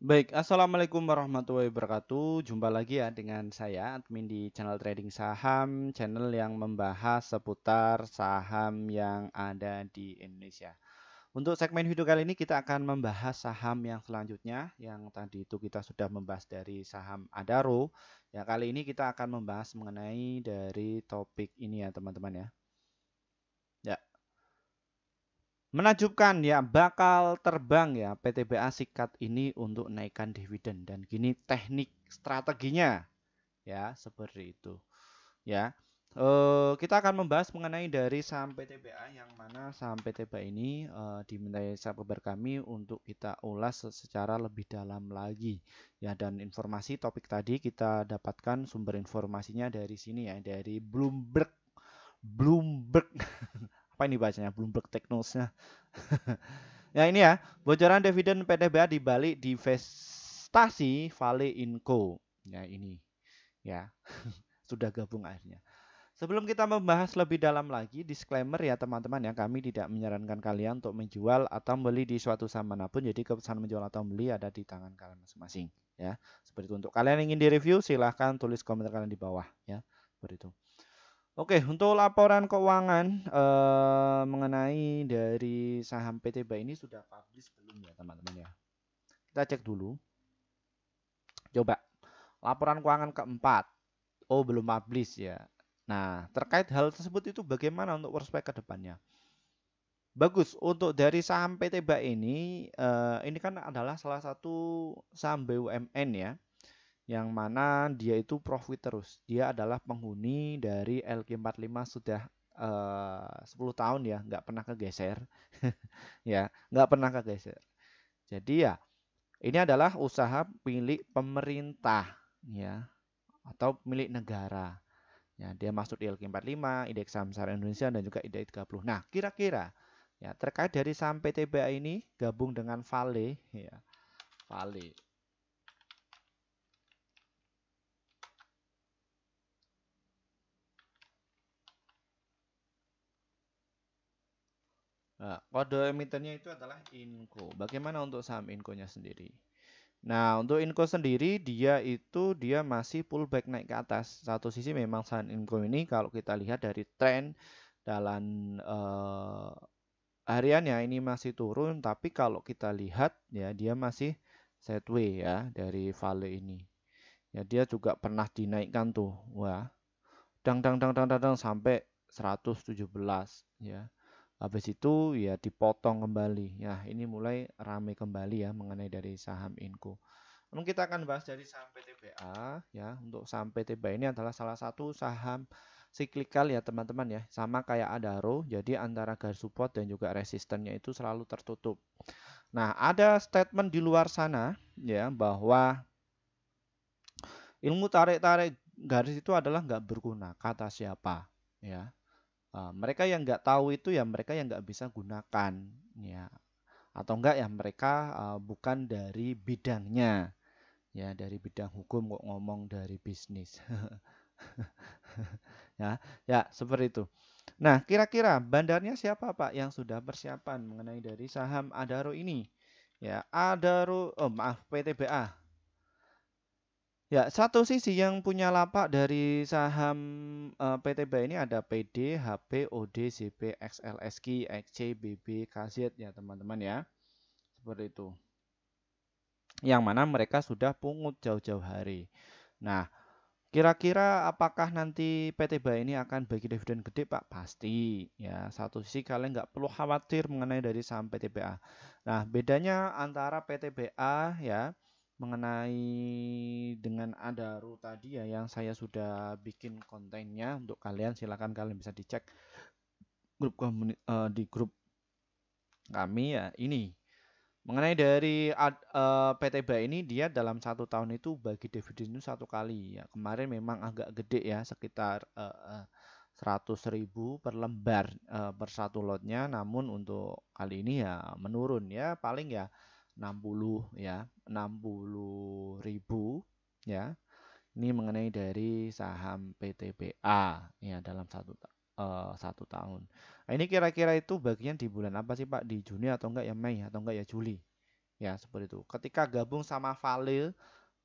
Baik, assalamualaikum warahmatullahi wabarakatuh. Jumpa lagi ya dengan saya, admin di channel trading saham, channel yang membahas seputar saham yang ada di Indonesia. Untuk segmen video kali ini kita akan membahas saham yang selanjutnya, yang tadi itu kita sudah membahas dari saham Adaro. Ya, kali ini kita akan membahas mengenai dari topik ini ya, teman-teman ya. Ya, menakjubkan ya, bakal terbang ya PTBA Sikat ini untuk naikkan dividen dan gini teknik strateginya ya seperti itu ya. Kita akan membahas mengenai dari saham PTBA yang mana saham PTBA ini dimintai sahabat kami untuk kita ulas secara lebih dalam lagi ya, dan informasi topik tadi kita dapatkan sumber informasinya dari sini ya, dari Bloomberg apa ini bacanya, Bloomberg Technosnya. Ya ini ya, bocoran dividen PTBA dibalik divestasi Vale Inco. Ya ini ya, sudah gabung akhirnya. Sebelum kita membahas lebih dalam lagi, disclaimer ya teman-teman ya, kami tidak menyarankan kalian untuk menjual atau membeli di suatu saham manapun. Jadi keputusan menjual atau membeli ada di tangan kalian masing-masing ya. Seperti itu. Untuk kalian yang ingin direview silahkan tulis komentar kalian di bawah ya. Seperti itu. Oke, untuk laporan keuangan mengenai dari saham PTBA ini sudah publish belum ya teman-teman ya? Kita cek dulu. Coba, laporan keuangan keempat. Oh, belum publish ya. Nah, terkait hal tersebut itu bagaimana untuk prospek ke depannya? Bagus, untuk dari saham PTBA ini kan adalah salah satu saham BUMN ya, yang mana dia itu profit terus. Dia adalah penghuni dari LQ45 sudah 10 tahun ya, nggak pernah kegeser. Ya, nggak pernah kegeser. Jadi ya, ini adalah usaha milik pemerintah ya, atau milik negara. Ya, dia masuk di LQ45, Indeks Saham Besar Indonesia dan juga IDX 30. Nah, kira-kira ya terkait dari saham PTBA ini gabung dengan Vale ya. Vale. Nah, kode emitennya itu adalah Inco. Bagaimana untuk saham Inco-nya sendiri? Nah, untuk Inco sendiri dia masih pullback naik ke atas. Satu sisi memang saham Inco ini kalau kita lihat dari tren dalam hariannya ini masih turun, tapi kalau kita lihat ya dia masih sideways ya dari Vale ini. Ya dia juga pernah dinaikkan tuh. Wah, dang dang dang dang dang, dang sampai 117 ya. Habis itu ya dipotong kembali. Ya, ini mulai ramai kembali ya mengenai dari saham Inco. Namun kita akan bahas dari saham PTBA ya. Untuk saham PTBA ini adalah salah satu saham siklikal ya teman-teman ya. Sama kayak Adaro, jadi antara garis support dan juga resistennya itu selalu tertutup. Nah, ada statement di luar sana ya bahwa ilmu tarik-tarik garis itu adalah nggak berguna, kata siapa ya. Mereka yang nggak tahu itu ya mereka yang nggak bisa gunakan ya, atau enggak ya mereka bukan dari bidangnya ya, dari bidang hukum kok ngomong dari bisnis. Ya, ya seperti itu. Nah, kira-kira bandarnya siapa Pak yang sudah persiapan mengenai dari saham Adaro ini? Ya, Adaro, oh maaf, PTBA. Ya, satu sisi yang punya lapak dari saham PTBA ini ada PD, HP, OD, ZP, XL, SQ, XC, BB, KZ ya teman-teman ya. Seperti itu. Yang mana mereka sudah pungut jauh-jauh hari. Nah, kira-kira apakah nanti PTBA ini akan bagi dividen gede Pak? Pasti ya. Satu sisi kalian nggak perlu khawatir mengenai dari saham PTBA. Nah, bedanya antara PTBA ya mengenai dengan Adaro tadi ya yang saya sudah bikin kontennya untuk kalian, silakan kalian bisa dicek di grup kami ya ini. Mengenai dari PTBA ini dia dalam satu tahun itu bagi dividen itu satu kali ya. Kemarin memang agak gede ya, sekitar 100.000 per lembar per satu lotnya. Namun untuk kali ini ya menurun ya, paling ya 60 ya, 60.000 ya. Ini mengenai dari saham PTBA ya dalam satu tahun. Nah, ini kira-kira itu bagian di bulan apa sih Pak? Di Juni atau enggak ya Mei atau enggak ya Juli? Ya, seperti itu. Ketika gabung sama Vale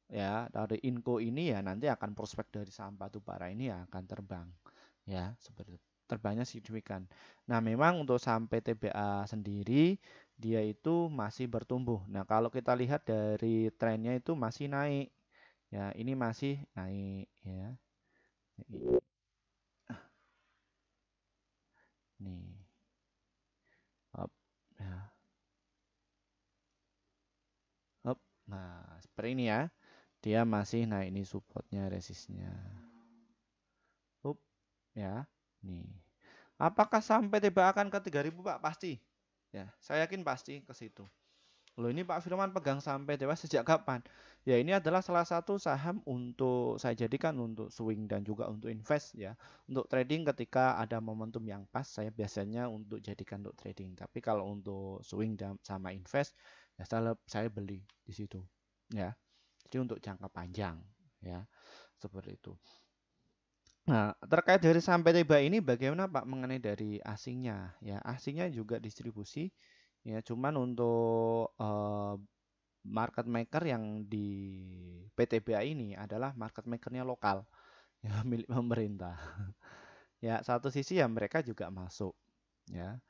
ya dari Inco ini ya nanti akan prospek dari saham batubara ini ya akan terbang. Ya, seperti itu. Terbangnya signifikan. Nah, memang untuk saham PTBA sendiri dia itu masih bertumbuh. Nah, kalau kita lihat dari trennya itu masih naik. Ya, ini masih naik ya. Nih. Up. Ya. Up. Nah, seperti ini ya. Dia masih naik ini supportnya, resistnya. Up. Ya. Nih. Apakah sampai tiba akan ke 3000 Pak? Pasti. Ya, saya yakin pasti ke situ. Loh ini Pak Firman pegang sampai dewas sejak kapan? Ya ini adalah salah satu saham untuk saya jadikan untuk swing dan juga untuk invest ya. Untuk trading ketika ada momentum yang pas saya biasanya untuk jadikan untuk trading. Tapi kalau untuk swing dan sama invest ya saya beli di situ ya. Jadi untuk jangka panjang ya. Seperti itu. Nah, terkait dari sampai tiba ini bagaimana Pak mengenai dari asingnya? Ya, asingnya juga distribusi ya, cuman untuk market maker yang di PTBA ini adalah market makernya lokal ya milik pemerintah. Ya, satu sisi ya mereka juga masuk ya.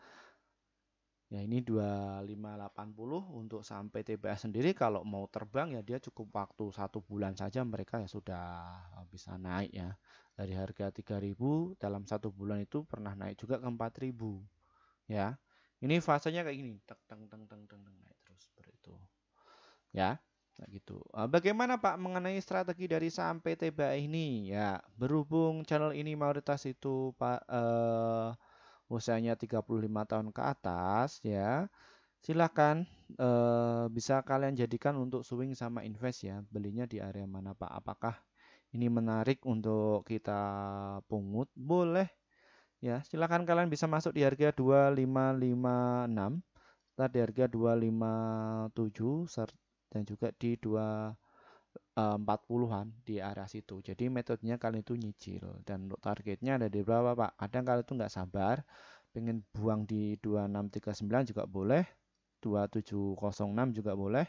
Ya ini 2580 untuk sampai TBA sendiri kalau mau terbang ya dia cukup waktu 1 bulan saja mereka ya sudah bisa naik ya. Dari harga 3000 dalam 1 bulan itu pernah naik juga ke 4000 ya. Ini fasenya kayak gini, teng teng teng teng teng naik terus seperti itu. Ya, kayak gitu. Bagaimana Pak mengenai strategi dari saham PTBA ini? Ya, berhubung channel ini mayoritas itu Pak usianya 35 tahun ke atas ya. Silakan bisa kalian jadikan untuk swing sama invest ya. Belinya di area mana Pak? Apakah ini menarik untuk kita pungut? Boleh ya. Silakan kalian bisa masuk di harga 2556, start di harga 257 dan juga di 240-an di arah situ. Jadi metodenya kalian itu nyicil dan untuk targetnya ada di berapa Pak? Kadang kalian itu nggak sabar, pengen buang di 2639 juga boleh, 2706 juga boleh,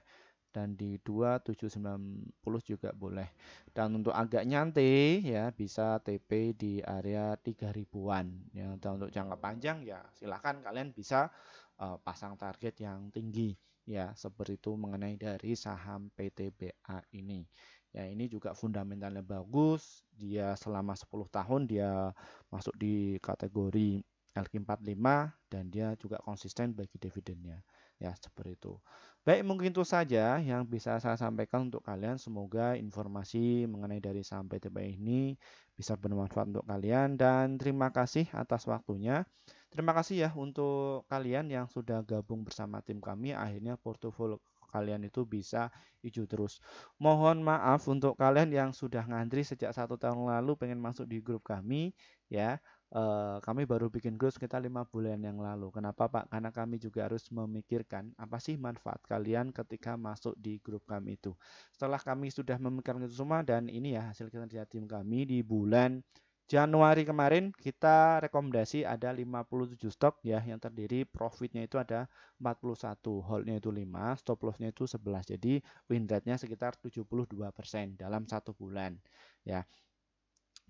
dan di 2790 juga boleh. Dan untuk agak nyantai ya bisa TP di area 3000-an. Ya, dan untuk jangka panjang ya silahkan kalian bisa pasang target yang tinggi ya seperti itu mengenai dari saham PTBA ini. Ya ini juga fundamentalnya bagus. Dia selama 10 tahun dia masuk di kategori LQ45 dan dia juga konsisten bagi dividennya. Ya seperti itu. Baik, mungkin itu saja yang bisa saya sampaikan untuk kalian. Semoga informasi mengenai dari saham PTBA ini bisa bermanfaat untuk kalian dan terima kasih atas waktunya. Terima kasih ya untuk kalian yang sudah gabung bersama tim kami. Akhirnya portofolio kalian itu bisa hijau terus. Mohon maaf untuk kalian yang sudah ngantri sejak 1 tahun lalu pengen masuk di grup kami ya. Kami baru bikin grup sekitar 5 bulan yang lalu. Kenapa Pak? Karena kami juga harus memikirkan apa sih manfaat kalian ketika masuk di grup kami itu. Setelah kami sudah memikirkan itu semua dan ini ya hasil kerja tim kami di bulan Januari kemarin kita rekomendasi ada 57 stok ya yang terdiri profitnya itu ada 41, holdnya itu 5, stop lossnya itu 11. Jadi win rate-nya sekitar 72% dalam 1 bulan ya.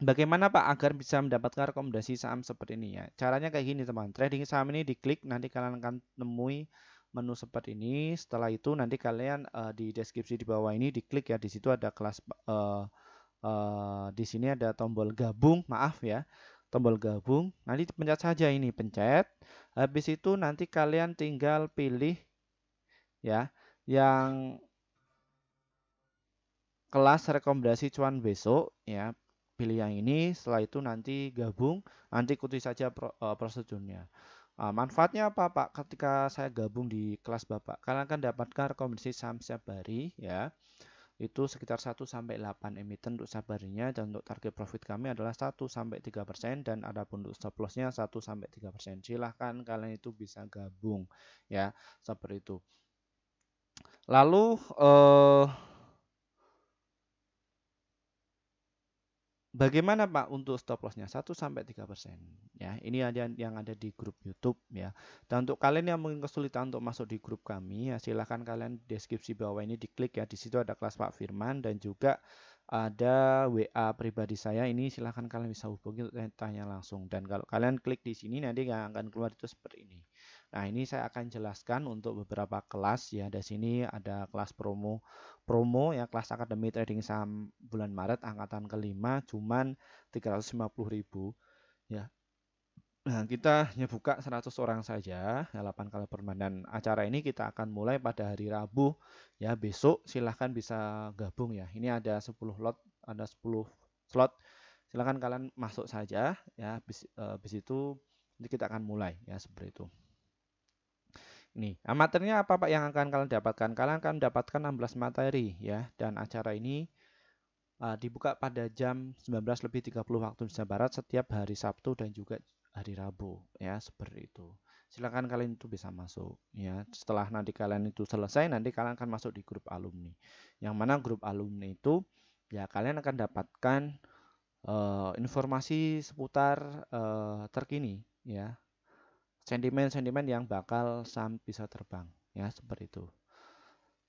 Bagaimana Pak agar bisa mendapatkan rekomendasi saham seperti ini ya? Caranya kayak gini teman. Trading saham ini diklik nanti kalian akan temui menu seperti ini. Setelah itu nanti kalian di deskripsi di bawah ini diklik ya. Di situ ada kelas di sini ada tombol gabung, maaf ya. Tombol gabung. Nanti pencet saja ini, pencet. Habis itu nanti kalian tinggal pilih ya yang kelas rekomendasi cuan besok ya, pilih yang ini. Setelah itu nanti gabung, nanti ikuti saja prosedurnya. Manfaatnya apa Pak ketika saya gabung di kelas Bapak? Kalian akan dapatkan rekomendasi saham setiap hari ya, itu sekitar 1-8 emiten untuk setiap harinya, dan untuk target profit kami adalah 1-3% dan adapun untuk stop lossnya 1-3%. Silahkan kalian itu bisa gabung ya seperti itu. Lalu Bagaimana Pak untuk stop lossnya? 1-3%. Ya, ini ada yang ada di grup YouTube ya. Dan untuk kalian yang mungkin kesulitan untuk masuk di grup kami, ya silahkan kalian di deskripsi bawah ini diklik ya. Di situ ada kelas Pak Firman dan juga ada WA pribadi saya. Ini silahkan kalian bisa hubungi untuk tanya langsung. Dan kalau kalian klik di sini nanti yang akan keluar itu seperti ini. Nah, ini saya akan jelaskan untuk beberapa kelas ya. Di sini ada kelas promo ya, kelas Akademi Trading Saham bulan Maret angkatan kelima cuman 350.000 ya. Nah, kita hanya buka 100 orang saja, 8 kali permainan. Acara ini kita akan mulai pada hari Rabu ya. Besok silahkan bisa gabung ya. Ini ada 10 lot, ada 10 slot. Silahkan kalian masuk saja ya. Habis itu nanti kita akan mulai ya seperti itu. Ini, materinya apa Pak yang akan kalian dapatkan? Kalian akan mendapatkan 16 materi ya. Dan acara ini dibuka pada jam 19:30 waktu Indonesia Barat setiap hari Sabtu dan juga hari Rabu ya, seperti itu. Silakan kalian itu bisa masuk ya. Setelah nanti kalian itu selesai, nanti kalian akan masuk di grup alumni. Yang mana grup alumni itu ya kalian akan dapatkan informasi seputar terkini ya. Sentimen-sentimen yang bakal saham bisa terbang ya, seperti itu.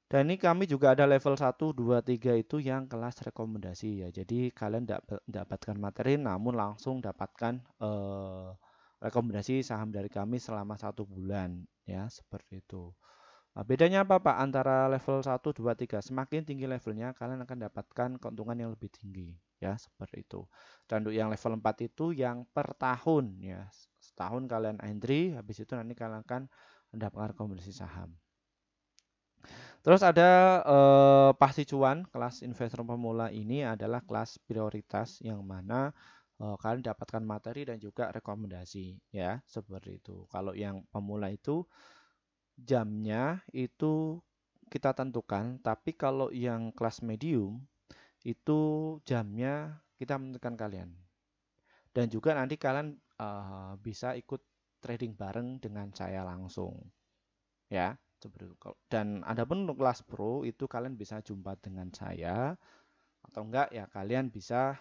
Dan ini kami juga ada level 1, 2, 3 itu yang kelas rekomendasi ya. Jadi kalian dapatkan materi namun langsung dapatkan rekomendasi saham dari kami selama 1 bulan ya, seperti itu. Nah, bedanya apa Pak antara level 1, 2, 3? Semakin tinggi levelnya kalian akan dapatkan keuntungan yang lebih tinggi ya, seperti itu. Dan untuk yang level 4 itu yang per tahun ya. Setahun kalian entry, habis itu nanti kalian akan mendapatkan rekomendasi saham. Terus ada pasti cuan, kelas investor pemula ini adalah kelas prioritas yang mana kalian dapatkan materi dan juga rekomendasi ya, seperti itu. Kalau yang pemula itu jamnya itu kita tentukan, tapi kalau yang kelas medium itu jamnya kita menentukan kalian. Dan juga nanti kalian bisa ikut trading bareng dengan saya langsung. Ya, seperti itu. Dan adapun untuk kelas pro itu kalian bisa jumpa dengan saya atau enggak ya kalian bisa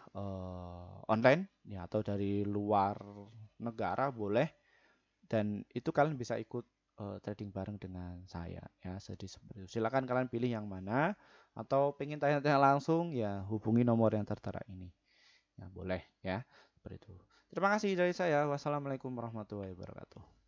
online ya atau dari luar negara boleh dan itu kalian bisa ikut trading bareng dengan saya ya. Jadi seperti itu. Silakan kalian pilih yang mana atau pengen tanya-tanya langsung ya hubungi nomor yang tertera ini. Ya, boleh ya. Seperti itu. Terima kasih dari saya. Wassalamualaikum warahmatullahi wabarakatuh.